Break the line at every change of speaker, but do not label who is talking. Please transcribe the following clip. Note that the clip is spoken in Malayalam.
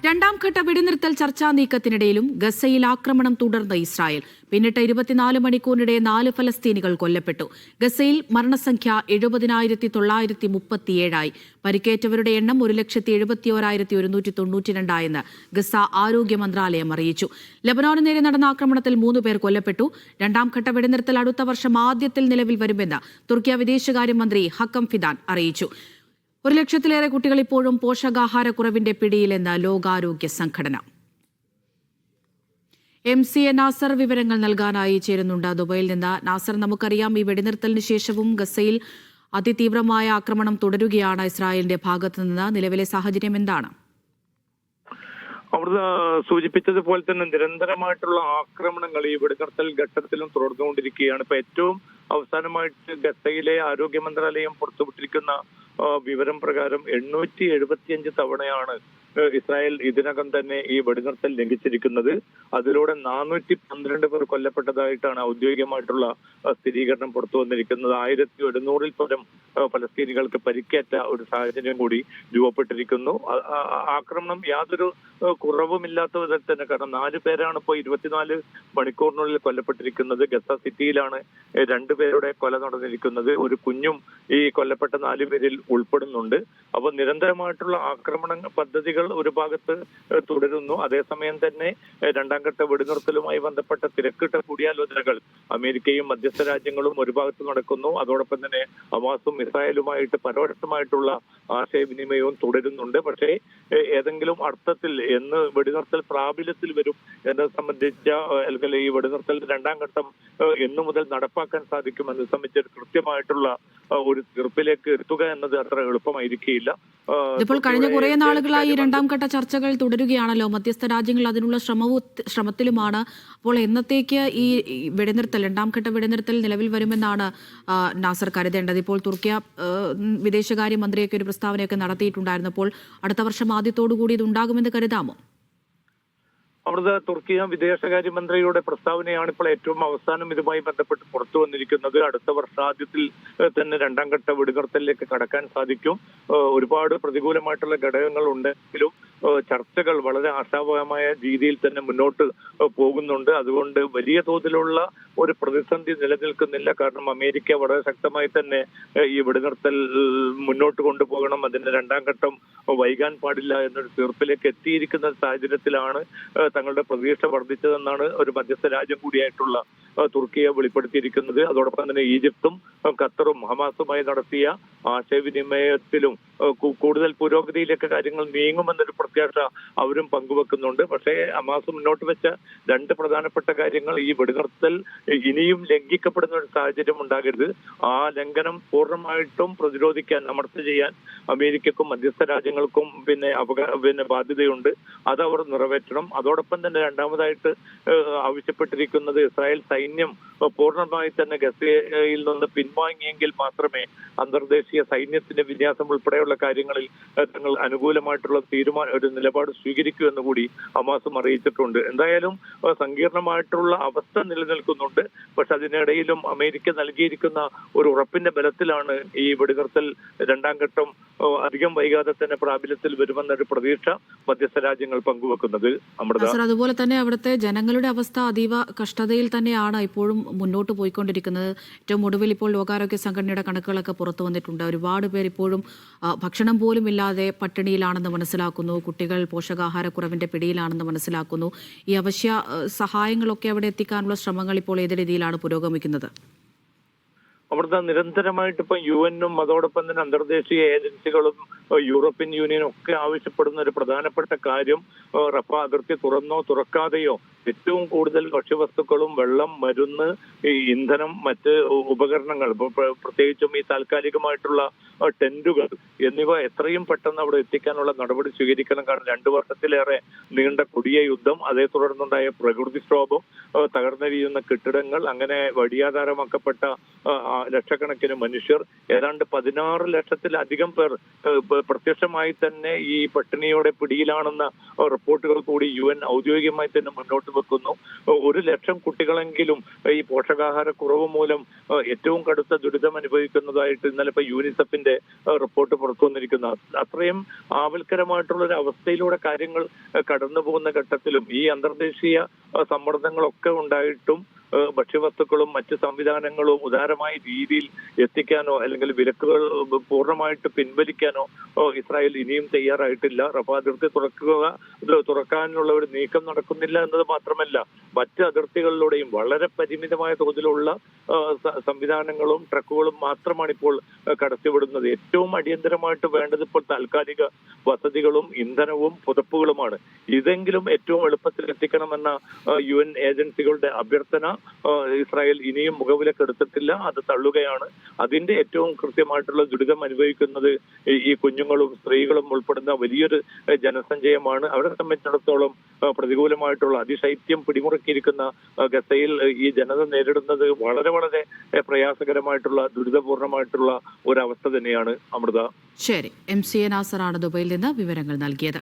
രണ്ടാം ഘട്ട വെടിനിർത്തൽ ചർച്ചാ നീക്കത്തിനിടയിലും ഗസയിൽ ആക്രമണം തുടർന്ന് ഇസ്രായേൽ. പിന്നിട്ട 24 മണിക്കൂറിനിടെ 4 ഫലസ്തീനികൾ കൊല്ലപ്പെട്ടു. ഗസയിൽ മരണസംഖ്യ 70,937 പരിക്കേറ്റവരുടെ എണ്ണം 1,71,192 ഗസ ആരോഗ്യ മന്ത്രാലയം അറിയിച്ചു. ലബനാനു നേരെ നടന്ന ആക്രമണത്തിൽ 3 പേർ കൊല്ലപ്പെട്ടു. രണ്ടാം ഘട്ട വെടിനിർത്തൽ അടുത്ത വർഷം ആദ്യത്തിൽ നിലവിൽ വരുമെന്ന് തുർക്കി വിദേശകാര്യമന്ത്രി ഹക്കം ഫിദാൻ അറിയിച്ചു. 1,00,000-ലേറെ കുട്ടികൾ ഇപ്പോഴും പോഷകാഹാരക്കുറവിന്റെ പിടിയിലെന്ന് ലോകാരോഗ്യ സംഘടന. MCA നാസർ വിവരങ്ങൾ നൽകാനായി ചേരുന്നുണ്ട് ദുബൈയിൽ നിന്ന്. നാസർ, നമുക്കറിയാം ഈ വെടിനിർത്തലിന് ശേഷവും ഗസയിൽ അതിതീവ്രമായ ആക്രമണം തുടരുകയാണ് ഇസ്രായേലിന്റെ ഭാഗത്തുനിന്ന്. നിലവിലെ സാഹചര്യം എന്താണ്?
അവർ സൂചിപ്പിച്ചതുപോലെ തന്നെ നിരന്തരമായിട്ടുള്ള ആക്രമണങ്ങൾ ഈ വെടിനിർത്തൽ ഘട്ടത്തിലും തുടർന്നുകൊണ്ടിരിക്കുകയാണ്. ഇപ്പൊ ഏറ്റവും അവസാനമായിട്ട് ഗസയിലെ ആരോഗ്യ മന്ത്രാലയം പുറത്തുവിട്ടിരിക്കുന്ന വിവരം പ്രകാരം 875 തവണയാണ് ഇസ്രായേൽ ഇതിനകം തന്നെ ഈ വെടിനിർത്തൽ ലംഘിച്ചിരിക്കുന്നത്. അതിലൂടെ 412 പേർ കൊല്ലപ്പെട്ടതായിട്ടാണ് ഔദ്യോഗികമായിട്ടുള്ള സ്ഥിരീകരണം പുറത്തു വന്നിരിക്കുന്നത്. 1700-ൽ പരം ഫലസ്തീനികൾക്ക് പരിക്കേറ്റ ഒരു സാഹചര്യം കൂടി രൂപപ്പെട്ടിരിക്കുന്നു. ആക്രമണം യാതൊരു കുറവുമില്ലാത്ത വിധത്തിൽ തന്നെ, കാരണം 4 പേരാണ് ഇപ്പോൾ 24 മണിക്കൂറിനുള്ളിൽ കൊല്ലപ്പെട്ടിരിക്കുന്നത്. ഗസ സിറ്റിയിലാണ് 2 പേരുടെ കൊല നടന്നിരിക്കുന്നത്. ഒരു കുഞ്ഞും ഈ കൊല്ലപ്പെട്ട 4 പേരിൽ ഉൾപ്പെടുന്നുണ്ട്. അപ്പൊ നിരന്തരമായിട്ടുള്ള ആക്രമണ പദ്ധതികൾ ഒരു ഭാഗത്ത് തുടരുന്നു. അതേസമയം തന്നെ രണ്ടാം ഘട്ട വെടിനിർത്തലുമായി ബന്ധപ്പെട്ട തിരക്കിട്ട കൂടിയാലോചനകൾ അമേരിക്കയും മധ്യസ്ഥ രാജ്യങ്ങളും ഒരു ഭാഗത്ത് നടക്കുന്നു. അതോടൊപ്പം തന്നെ ഹമാസും ഇസ്രായേലുമായിട്ട് പരോക്ഷമായിട്ടുള്ള ആശയവിനിമയവും തുടരുന്നുണ്ട്. പക്ഷേ ഏതെങ്കിലും അർത്ഥത്തിൽ എന്ന് വെടിനിർത്തൽ പ്രാബല്യത്തിൽ വരും എന്നത് സംബന്ധിച്ച, അല്ലെങ്കിൽ ഈ വെടിനിർത്തൽ രണ്ടാം ഘട്ടം എന്നു മുതൽ നടപ്പാക്കാൻ സാധിക്കുമെന്ന് സംബന്ധിച്ച് കൃത്യമായിട്ടുള്ള ഒരു തീർപ്പിലേക്ക് എത്തുക എന്നത് അത്ര എളുപ്പമായിരിക്കില്ല.
ഇപ്പോൾ കഴിഞ്ഞ കുറെ നാളുകളായി രണ്ടാം ഘട്ട ചർച്ചകൾ തുടരുകയാണല്ലോ. മധ്യസ്ഥ രാജ്യങ്ങൾ അതിനുള്ള ശ്രമത്തിലുമാണ്. അപ്പോൾ എന്നത്തേക്ക് ഈ വെടിനിർത്തൽ, രണ്ടാം ഘട്ട വെടിനിർത്തൽ നിലവിൽ വരുമെന്നാണ് നാസർ കരുതേണ്ടത്? ഇപ്പോൾ തുർക്കി വിദേശകാര്യമന്ത്രിയൊക്കെ ഒരു പ്രസ്താവനയൊക്കെ നടത്തിയിട്ടുണ്ടായിരുന്നു. അപ്പോൾ അടുത്ത വർഷം ആദ്യത്തോടുകൂടി ഇത് ഉണ്ടാകുമെന്ന് കരുതാമോ?
അവിടുത്തെ തുർക്കി വിദേശകാര്യമന്ത്രിയുടെ പ്രസ്താവനയാണ് ഇപ്പോൾ ഏറ്റവും അവസാനം ഇതുമായി ബന്ധപ്പെട്ട് പുറത്തു വന്നിരിക്കുന്നത്. അടുത്ത വർഷാദ്യത്തിൽ തന്നെ രണ്ടാം ഘട്ട വെടിനിർത്തലിലേക്ക് കടക്കാൻ സാധിക്കും. ഒരുപാട് പ്രതികൂലമായിട്ടുള്ള ഘടകങ്ങൾ ഉണ്ടെങ്കിലും ചർച്ചകൾ വളരെ ആശാവഹമായ രീതിയിൽ തന്നെ മുന്നോട്ട് പോകുന്നുണ്ട്. അതുകൊണ്ട് വലിയ തോതിലുള്ള ഒരു പ്രതിസന്ധി നിലനിൽക്കുന്നില്ല. കാരണം അമേരിക്ക വളരെ ശക്തമായി തന്നെ ഈ വെടിനിർത്തൽ മുന്നോട്ട് കൊണ്ടുപോകണം, അതിന്റെ രണ്ടാം ഘട്ടം വൈകാൻ പാടില്ല എന്നൊരു തീർപ്പിലേക്ക് എത്തിയിരിക്കുന്ന സാഹചര്യത്തിലാണ് തങ്ങളുടെ പ്രതീക്ഷ വർദ്ധിച്ചതെന്നാണ് ഒരു മധ്യസ്ഥ രാജ്യം കൂടിയായിട്ടുള്ള തുർക്കിയെ വെളിപ്പെടുത്തിയിരിക്കുന്നത്. അതോടൊപ്പം തന്നെ ഈജിപ്തും ഖത്തറും ഹമാസുമായി നടത്തിയ ആശയവിനിമയത്തിലും കൂടുതൽ പുരോഗതിയിലേക്ക് കാര്യങ്ങൾ നീങ്ങുമെന്നൊരു പ്രത്യാശ അവരും പങ്കുവെക്കുന്നുണ്ട്. പക്ഷേ ഹമാസ് മുന്നോട്ട് വെച്ച 2 പ്രധാനപ്പെട്ട കാര്യങ്ങൾ, ഈ വെടിനിർത്തൽ ഇനിയും ലംഘിക്കപ്പെടുന്ന ഒരു സാഹചര്യം ഉണ്ടാകരുത്, ആ ലംഘനം പൂർണ്ണമായിട്ടും പ്രതിരോധിക്കാൻ, അമർച്ച ചെയ്യാൻ അമേരിക്കക്കും മധ്യസ്ഥ രാജ്യങ്ങൾക്കും പിന്നെ ബാധ്യതയുണ്ട്. അതവർ നിറവേറ്റണം. അതോടൊപ്പം തന്നെ രണ്ടാമതായിട്ട് ആവശ്യപ്പെട്ടിരിക്കുന്നത് ഇസ്രായേൽ സൈന്യം പൂർണ്ണമായി തന്നെ ഗസയിൽ നിന്ന് പിൻവാങ്ങിയെങ്കിൽ മാത്രമേ അന്തർദേശീയ സൈന്യത്തിന്റെ വിന്യാസം ഉൾപ്പെടെയുള്ള കാര്യങ്ങളിൽ തങ്ങൾ അനുകൂലമായിട്ടുള്ള ഒരു നിലപാട് സ്വീകരിക്കൂ എന്ന് കൂടി ഹമാസും അറിയിച്ചിട്ടുണ്ട്. എന്തായാലും സങ്കീർണമായിട്ടുള്ള അവസ്ഥ നിലനിൽക്കുന്നുണ്ട്. പക്ഷെ അതിനിടയിലും അമേരിക്ക നൽകിയിരിക്കുന്ന ഒരു ഉറപ്പിന്റെ ബലത്തിലാണ് ഈ വെടിനിർത്തൽ രണ്ടാം ഘട്ടം അധികം വൈകാതെ തന്നെ പ്രാബല്യത്തിൽ വരുമെന്നൊരു പ്രതീക്ഷ മധ്യസ്ഥ രാജ്യങ്ങൾ പങ്കുവെക്കുന്നത്.
അതുപോലെ തന്നെ അവിടുത്തെ ജനങ്ങളുടെ അവസ്ഥ അതീവ കഷ്ടതയിൽ തന്നെയാണ് ഇപ്പോഴും മുന്നോട്ട് പോയിക്കൊണ്ടിരിക്കുന്നത്. ഏറ്റവും ഒടുവിൽ ഇപ്പോൾ ലോകാരോഗ്യ സംഘടനയുടെ കണക്കുകളൊക്കെ പുറത്തു വന്നിട്ടുണ്ട്. ഒരുപാട് പേർ ഇപ്പോഴും ഭക്ഷണം പോലും ഇല്ലാതെ പട്ടിണിയിലാണെന്ന് മനസ്സിലാക്കുന്നു. കുട്ടികൾ പോഷകാഹാരക്കുറവിന്റെ പിടിയിലാണെന്ന് മനസ്സിലാക്കുന്നു. ഈ അവശ്യ സഹായങ്ങളൊക്കെ അവിടെ എത്തിക്കാനുള്ള ശ്രമങ്ങൾ ഇപ്പോൾ ഏത് രീതിയിലാണ് പുരോഗമിക്കുന്നത്?
അവിടുത്തെ നിരന്തരമായിട്ട് ഇപ്പൊ UN-ഉം അതോടൊപ്പം തന്നെ അന്തർദേശീയ ഏജൻസികളും യൂറോപ്യൻ യൂണിയനും ഒക്കെ ആവശ്യപ്പെടുന്ന ഒരു പ്രധാനപ്പെട്ട കാര്യം, റഫ അതിർത്തി തുറന്നോ തുറക്കാതെയോ ഏറ്റവും കൂടുതൽ ഭക്ഷ്യവസ്തുക്കളും വെള്ളം, മരുന്ന്, ഇന്ധനം, മറ്റ് ഉപകരണങ്ങൾ, പ്രത്യേകിച്ചും ഈ താൽക്കാലികമായിട്ടുള്ള ടെന്റുകൾ എന്നിവ എത്രയും പെട്ടെന്ന് അവിടെ എത്തിക്കാനുള്ള നടപടി സ്വീകരിക്കണം. കാരണം 2 വർഷത്തിലേറെ നീണ്ട കൊടിയ യുദ്ധം, അതേ തുടർന്നുണ്ടായ പ്രകൃതിക്ഷോഭം, തകർന്നരിയുന്ന കെട്ടിടങ്ങൾ, അങ്ങനെ വഴിയാധാരമാക്കപ്പെട്ട ലക്ഷക്കണക്കിന് മനുഷ്യർ, ഏതാണ്ട് 16 ലക്ഷത്തിലധികം പേർ പ്രത്യക്ഷമായി തന്നെ ഈ പട്ടിണിയുടെ പിടിയിലാണെന്ന റിപ്പോർട്ടുകൾ കൂടി UN ഔദ്യോഗികമായി തന്നെ മുന്നോട്ട് വെക്കുന്നു. 1 ലക്ഷം കുട്ടികളെങ്കിലും ഈ പോഷകാഹാര കുറവ് മൂലം ഏറ്റവും കടുത്ത ദുരിതം അനുഭവിക്കുന്നതായിട്ട് ഇന്നലെ ഇപ്പൊ യൂണിസെഫിന്റെ എന്നതിന്റെ റിപ്പോർട്ട് പുറത്തു വന്നിരിക്കുന്നത്. അത്രയും ആവൽക്കരമായിട്ടുള്ള ഒരു അവസ്ഥയിലൂടെ കാര്യങ്ങൾ കടന്നു പോകുന്ന ഘട്ടത്തിലും ഈ അന്തർദേശീയ സമ്മർദ്ദങ്ങളൊക്കെ ഉണ്ടായിട്ടും ഭക്ഷ്യവസ്തുക്കളും മറ്റ് സംവിധാനങ്ങളും ഉദാരമായ രീതിയിൽ എത്തിക്കാനോ അല്ലെങ്കിൽ വിലക്കുകൾ പൂർണ്ണമായിട്ട് പിൻവലിക്കാനോ ഇസ്രായേൽ ഇനിയും തയ്യാറായിട്ടില്ല. റഫാ അതിർത്തി തുറക്കാനുള്ള ഒരു നീക്കം നടക്കുന്നില്ല എന്നത് മാത്രമല്ല, മറ്റ് അതിർത്തികളിലൂടെയും വളരെ പരിമിതമായ തോതിലുള്ള സംവിധാനങ്ങളും ട്രക്കുകളും മാത്രമാണ് ഇപ്പോൾ കടത്തിവിടുന്നത്. ഏറ്റവും അടിയന്തരമായിട്ട് വേണ്ടത് ഇപ്പോൾ താൽക്കാലിക വസതികളും ഇന്ധനവും പുതപ്പുകളുമാണ്. ഇതെങ്കിലും ഏറ്റവും എളുപ്പത്തിൽ എത്തിക്കണമെന്ന UN ഏജൻസികളുടെ അഭ്യർത്ഥന ഇസ്രായേൽ ഇനിയും മുഖവിലക്കെടുത്തിട്ടില്ല. അത് തള്ളുകയാണ്. അതിന്റെ ഏറ്റവും കൃത്യമായിട്ടുള്ള ദുരിതം അനുഭവിക്കുന്നത് ഈ കുഞ്ഞുങ്ങളും സ്ത്രീകളും ഉൾപ്പെടുന്ന വലിയൊരു ജനസഞ്ചയമാണ്. അവരെ സംബന്ധിച്ചിടത്തോളം പ്രതികൂലമായിട്ടുള്ള അതിശൈത്യം പിടിമുറുക്കിയിരിക്കുന്ന ഗസയിൽ ഈ ജനത നേരിടുന്നത് വളരെ വളരെ പ്രയാസകരമായിട്ടുള്ള ദുരിതപൂർണമായിട്ടുള്ള ഒരവസ്ഥ തന്നെയാണ്. അമൃത.
ശരി, MC നാസറാണ് ദുബൈയിൽ നിന്ന് വിവരങ്ങൾ നൽകിയത്.